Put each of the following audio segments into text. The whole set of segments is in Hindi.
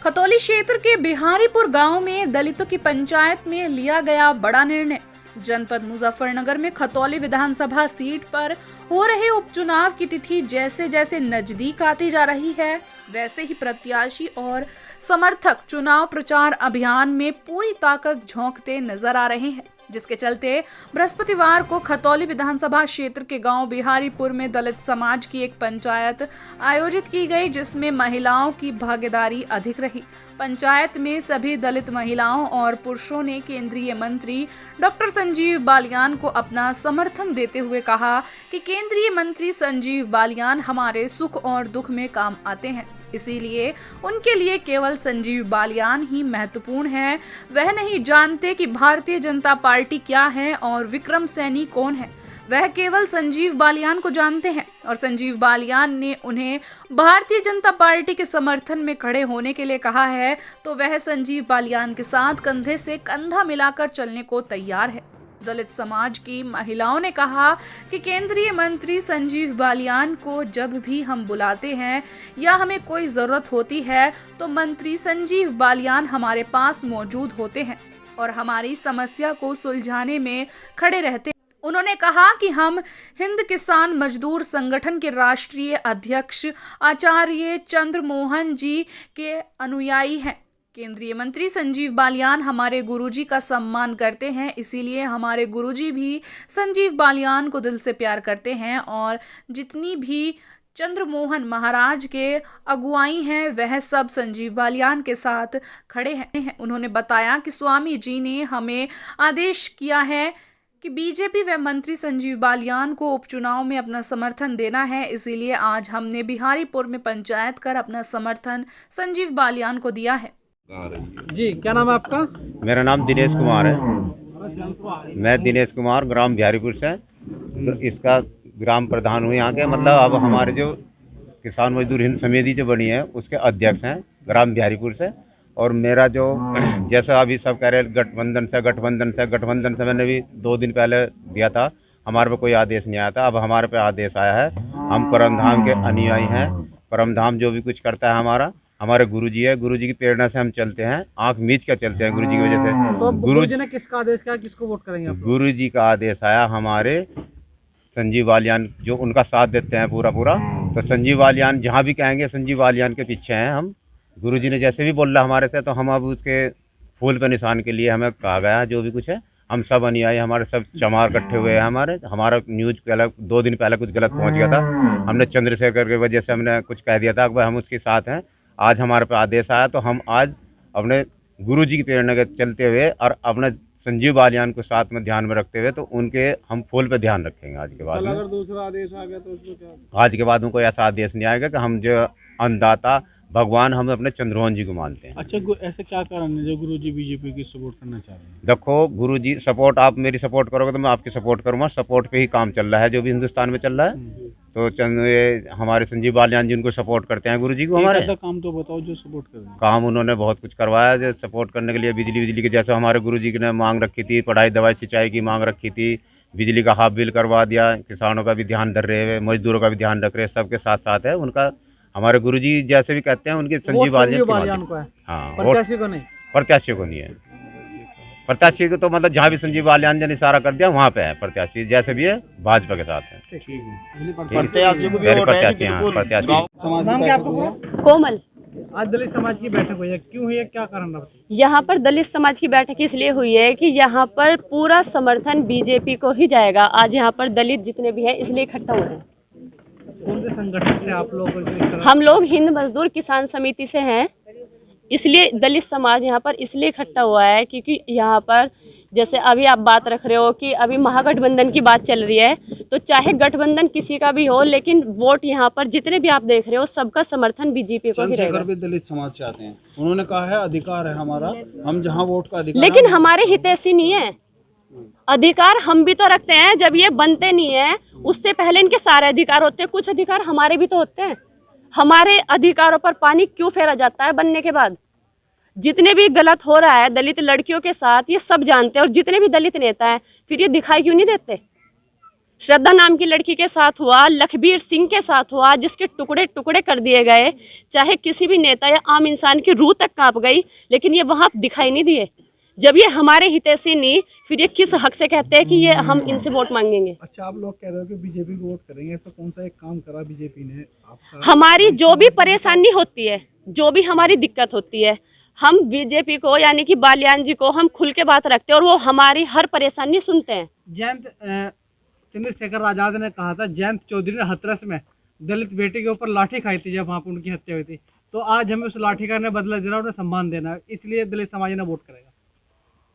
खतौली क्षेत्र के बिहारीपुर गांव में दलितों की पंचायत में लिया गया बड़ा निर्णय। जनपद मुजफ्फरनगर में खतौली विधानसभा सीट पर हो रहे उपचुनाव की तिथि जैसे जैसे नजदीक आती जा रही है, वैसे ही प्रत्याशी और समर्थक चुनाव प्रचार अभियान में पूरी ताकत झोंकते नजर आ रहे हैं, जिसके चलते बृहस्पतिवार को खतौली विधानसभा क्षेत्र के गांव बिहारीपुर में दलित समाज की एक पंचायत आयोजित की गई, जिसमें महिलाओं की भागीदारी अधिक रही। पंचायत में सभी दलित महिलाओं और पुरुषों ने केंद्रीय मंत्री डॉक्टर संजीव बालियान को अपना समर्थन देते हुए कहा कि केंद्रीय मंत्री संजीव बालियान हमारे सुख और दुख में काम आते हैं, इसीलिए उनके लिए केवल संजीव बालियान ही महत्वपूर्ण है। वह नहीं जानते कि भारतीय जनता पार्टी क्या है और विक्रम सैनी कौन है। वह केवल संजीव बालियान को जानते हैं और संजीव बालियान ने उन्हें भारतीय जनता पार्टी के समर्थन में खड़े होने के लिए कहा है, तो वह संजीव बालियान के साथ कंधे से कंधा मिलाकर चलने को तैयार है। दलित समाज की महिलाओं ने कहा कि केंद्रीय मंत्री संजीव बालियान को जब भी हम बुलाते हैं या हमें कोई ज़रूरत होती है तो मंत्री संजीव बालियान हमारे पास मौजूद होते हैं और हमारी समस्या को सुलझाने में खड़े रहते हैं। उन्होंने कहा कि हम हिंद किसान मजदूर संगठन के राष्ट्रीय अध्यक्ष आचार्य चंद्रमोहन जी के अनुयायी हैं। केंद्रीय मंत्री संजीव बालियान हमारे गुरुजी का सम्मान करते हैं, इसीलिए हमारे गुरुजी भी संजीव बालियान को दिल से प्यार करते हैं और जितनी भी चंद्रमोहन महाराज के अगुवाई हैं वह सब संजीव बालियान के साथ खड़े हैं। उन्होंने बताया कि स्वामी जी ने हमें आदेश किया है कि बीजेपी व मंत्री संजीव बालियान को उपचुनाव में अपना समर्थन देना है, इसीलिए आज हमने बिहारीपुर में पंचायत कर अपना समर्थन संजीव बालियान को दिया है। जी, क्या नाम है आपका? मेरा नाम दिनेश कुमार है। मैं दिनेश कुमार ग्राम बिहारीपुर से इसका ग्राम प्रधान हूँ यहाँ के। मतलब अब हमारे जो किसान मजदूर हिंद समिति जो बनी है उसके अध्यक्ष हैं ग्राम बिहारीपुर से। और मेरा जो जैसा अभी सब कह रहे हैं गठबंधन से मैंने भी 2 दिन पहले दिया था, हमारे पे कोई आदेश नहीं आया था। अब हमारे पे आदेश आया है। हम परमधाम के अनुयायी हैं। परमधाम जो भी कुछ करता है हमारे गुरुजी है। गुरुजी की प्रेरणा से हम चलते हैं, आंख मीच कर चलते हैं गुरुजी की वजह से। तो गुरुजी ने किसका आदेश किया, किसको वोट करेंगे आप? गुरुजी का आदेश आया हमारे संजीव बालियान, जो उनका साथ देते हैं पूरा। तो संजीव बालियान जहाँ भी कहेंगे संजीव बालियान के पीछे हैं हम। गुरुजी ने जैसे भी बोला हमारे से, तो हम अब उसके फूल पे निशान के लिए हमें कहा गया जो भी कुछ है। हम सब अनुयायी हमारे सब चमार इकट्ठे हुए हैं। हमारा न्यूज़ पहले 2 दिन पहले कुछ गलत पहुंच गया था। हमने चंद्रशेखर की वजह से हमने कुछ कह दिया था कि हम उसके साथ हैं। आज हमारे पे आदेश आया तो हम आज अपने गुरुजी की प्रेरणा के चलते हुए और अपने संजीव बालियान को साथ में ध्यान में रखते हुए तो उनके हम फूल पे ध्यान रखेंगे। आज के बाद अगर दूसरा आदेश आ गया तो उसमें क्या? आज के बाद में कोई ऐसा आदेश नहीं आएगा कि हम जो अन्नदाता भगवान हम अपने चंद्रमोहन जी को मानते हैं। अच्छा, ऐसे क्या कारण है जो गुरुजी बीजेपी की सपोर्ट करना चाह रहे हैं? देखो गुरुजी सपोर्ट, आप मेरी सपोर्ट करोगे तो मैं आपकी सपोर्ट करूँगा। सपोर्ट पे ही काम चल रहा है जो भी हिंदुस्तान में चल रहा है। तो ये हमारे संजीव बालियान जी उनको सपोर्ट करते हैं गुरुजी को। हमारे काम तो बताओ जो सपोर्ट कर रहे हैं। काम उन्होंने बहुत कुछ करवाया जो सपोर्ट करने के लिए। बिजली की जैसे हमारे गुरुजी ने मांग रखी थी, पढ़ाई दवाई सिंचाई की मांग रखी थी, बिजली का हाफ बिल करवा दिया। किसानों का भी ध्यान धर रहे हैं, मजदूरों का भी ध्यान रख रहे हैं। सबके साथ साथ है उनका। हमारे गुरुजी जैसे भी कहते हैं उनके संजीव बालियान को है। हाँ, प्रत्याशी को नहीं। प्रत्याशी को नहीं है। प्रत्याशी को तो मतलब जहाँ भी संजीव बालियान ने इशारा कर दिया वहाँ पे है प्रत्याशी। जैसे भी है भाजपा के साथ है। प्रत्याशी को भी वोट है। प्रत्याशी नाम क्या आपका? कोमल। आज दलित समाज की बैठक हुई है, क्यों हुई है, क्या कारण है? यहाँ पर दलित समाज की बैठक इसलिए हुई है कि यहाँ पर पूरा समर्थन बीजेपी को ही जाएगा। आज यहाँ पर दलित जितने भी हैं इसलिए इकट्ठा हुए हैं। कौन से संगठन से आप लोग? हम लोग हिंद मजदूर किसान समिति से हैं, इसलिए दलित समाज यहाँ पर इसलिए इकट्ठा हुआ है क्योंकि यहाँ पर जैसे अभी आप बात रख रहे हो कि अभी महागठबंधन की बात चल रही है, तो चाहे गठबंधन किसी का भी हो, लेकिन वोट यहाँ पर जितने भी आप देख रहे हो सबका समर्थन बीजेपी को ही रहेगा। भी दलित समाज से आते हैं, उन्होंने कहा है अधिकार है हमारा, हम जहाँ वोट का अधिकार। लेकिन हमारे हितैषी नहीं है। अधिकार हम भी तो रखते हैं, जब ये बनते नहीं है उससे पहले इनके सारे अधिकार होते हैं। कुछ अधिकार हमारे भी तो होते हैं। हमारे अधिकारों पर पानी क्यों फेरा जाता है बनने के बाद? जितने भी गलत हो रहा है दलित लड़कियों के साथ ये सब जानते हैं, और जितने भी दलित नेता हैं फिर ये दिखाई क्यों नहीं देते? श्रद्धा नाम की लड़की के साथ हुआ, लखबीर सिंह के साथ हुआ, जिसके टुकड़े टुकड़े कर दिए गए। चाहे किसी भी नेता या आम इंसान की रूह तक कांप गई, लेकिन ये वहाँ दिखाई नहीं दिए। जब ये हमारे हितैषी नहीं, फिर ये किस हक से कहते हैं कि ये हम इनसे वोट मांगेंगे। अच्छा, आप लोग कह रहे हो कि बीजेपी को वोट करेंगे, ऐसा कौन सा एक काम करा बीजेपी ने आपका? हमारी जो भी परेशानी होती है, जो भी हमारी दिक्कत होती है, हम बीजेपी को यानी कि बालियान जी को हम खुल के बात रखते हैं और वो हमारी हर परेशानी सुनते हैं। जयंत चंद्रशेखर आजाद ने कहा था, जयंत चौधरी ने हाथरस में दलित बेटे के ऊपर लाठी खाई थी जब वहाँ पर उनकी हत्या हुई थी, तो आज हमें उस लाठी का ने बदला देना, उन्हें सम्मान देना, इसलिए दलित समाज ने वोट करेगा।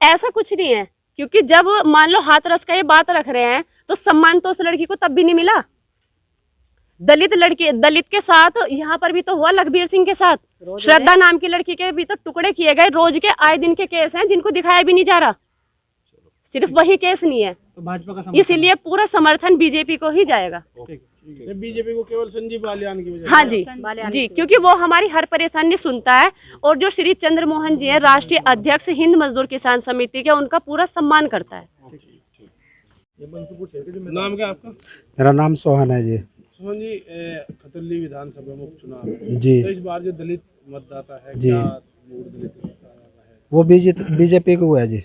ऐसा कुछ नहीं है, क्योंकि जब मान लो हाथरस का ये बात रख रहे हैं तो सम्मान तो उस लड़की को तब भी नहीं मिला। दलित लड़की, दलित के साथ यहाँ पर भी तो हुआ, लखबीर सिंह के साथ, श्रद्धा नाम की लड़की के भी तो टुकड़े किए गए। रोज के आए दिन के केस हैं जिनको दिखाया भी नहीं जा रहा, सिर्फ वही केस नहीं है, तो भाजपा का इसीलिए पूरा समर्थन बीजेपी को ही जाएगा। बीजेपी को केवल संजीव बालियान की वजह हाँ जी, क्योंकि वो हमारी हर परेशानी सुनता है और जो श्री चंद्र मोहन जी हैं, राष्ट्रीय अध्यक्ष हिंद मजदूर किसान समिति के, उनका पूरा सम्मान करता है। नाम क्या आपका? मेरा नाम सोहन है जी। सोहन जी, खतौली विधानसभा में उपचुनाव है, जी तो इस बार जो दलित मतदाता है, जी, क्या वोट दलित मतदाता है? वो बीजेपी को है जी।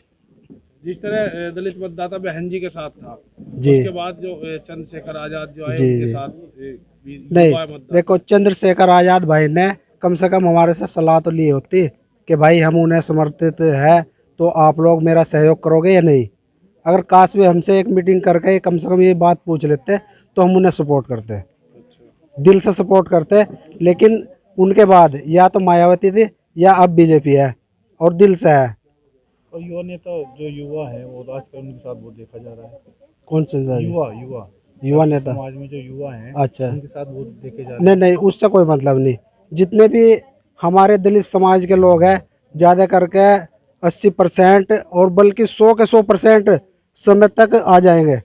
जिस तरह दलित मतदाता बहन जी के साथ था, जी, उसके बाद जो चंद्रशेखर आजाद जो आए जी, उनके जी। साथ नहीं, देखो, चंद्रशेखर आजाद भाई ने कम से कम हमारे से सलाह तो ली होती कि भाई हम उन्हें समर्थित है, तो आप लोग मेरा सहयोग करोगे या नहीं। अगर काश भी हमसे एक मीटिंग करके कम से कम ये बात पूछ लेते तो हम उन्हें सपोर्ट करते, दिल से सपोर्ट करते। लेकिन उनके बाद या तो मायावती थी या अब बीजेपी है, और दिल से है। और युवा नेता जो युवा है वो आजकल उनके साथ बहुत देखा जा रहा है। कौन से युवा नेता? समाज में जो युवा हैं, अच्छा, उनके साथ बहुत देखे जा रहे हैं। नहीं, उससे कोई मतलब नहीं। जितने भी हमारे दलित समाज के लोग हैं, ज़्यादा करके 80% और बल्कि 100 के 100% समय तक आ जाएंगे,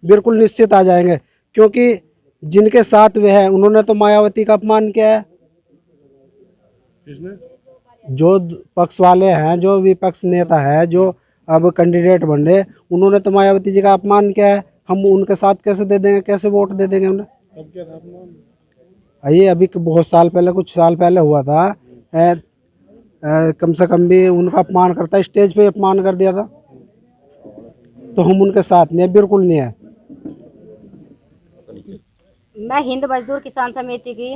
बिल्कुल निश्चित आ जाएंगे। क्योंकि जिनके साथ वे हैं उन्होंने तो मायावती का अपमान किया है। जो पक्ष वाले हैं, जो विपक्ष नेता है, जो अब कैंडिडेट बन रहे, उन्होंने तो मायावती जी का अपमान किया है। हम उनके साथ कैसे दे देंगे, कैसे वोट दे देंगे उन्हें? अब क्या था अपना? ये अभी बहुत साल पहले, कुछ साल पहले हुआ था। कम से कम भी उनका अपमान करता, स्टेज पे अपमान कर दिया था, तो हम उनके साथ नहीं है, बिल्कुल नहीं है। मैं हिंद मजदूर किसान समिति की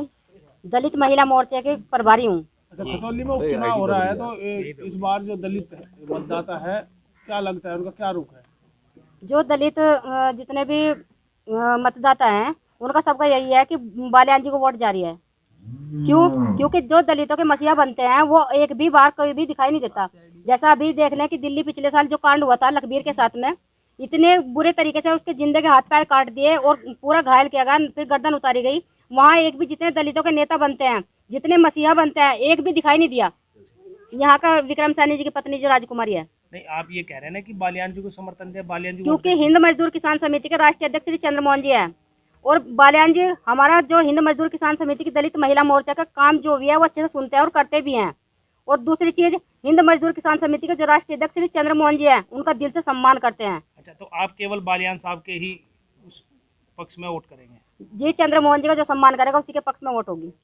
दलित महिला मोर्चे के प्रभारी हूँ। अच्छा, खतौली में उपचुनाव हो रहा है, तो इस बार जो दलित मतदाता है, क्या लगता है उनका क्या रुख है? जो दलित जितने भी मतदाता हैं, उनका सबका यही है कि बालियान जी को वोट जारी है। क्यों? क्योंकि जो दलितों के मसीहा बनते हैं वो एक भी बार कोई भी दिखाई नहीं देता। जैसा अभी देख लें कि दिल्ली पिछले साल जो कांड हुआ था लखबीर के साथ में, इतने बुरे तरीके से उसके जिंदे के हाथ पैर काट दिए और पूरा घायल किया गया, फिर गर्दन उतारी गई। वहाँ एक भी, जितने दलितों के नेता बनते हैं, जितने मसीहा बनते हैं, एक भी दिखाई नहीं दिया। यहाँ का विक्रम सैनी जी की पत्नी जो राजकुमारी है। नहीं, आप ये कह रहे हैं ना कि बालियान जी को समर्थन दे, बालियान जी क्योंकि हिंद मजदूर किसान समिति के राष्ट्रीय अध्यक्ष श्री चंद्र मोहन जी है, और बालियान जी हमारा जो हिंद मजदूर किसान समिति की दलित महिला मोर्चा का काम जो भी है वो अच्छे से सुनते हैं और करते भी हैं। और दूसरी चीज, हिंद मजदूर किसान समिति के जो राष्ट्रीय अध्यक्ष श्री चंद्र मोहन जी है, उनका दिल से सम्मान करते हैं। अच्छा, तो आप केवल बालियान साहब के ही उस पक्ष में वोट करेंगे? जी, चंद्र मोहन जी का जो सम्मान करेगा उसी के पक्ष में वोट होगी।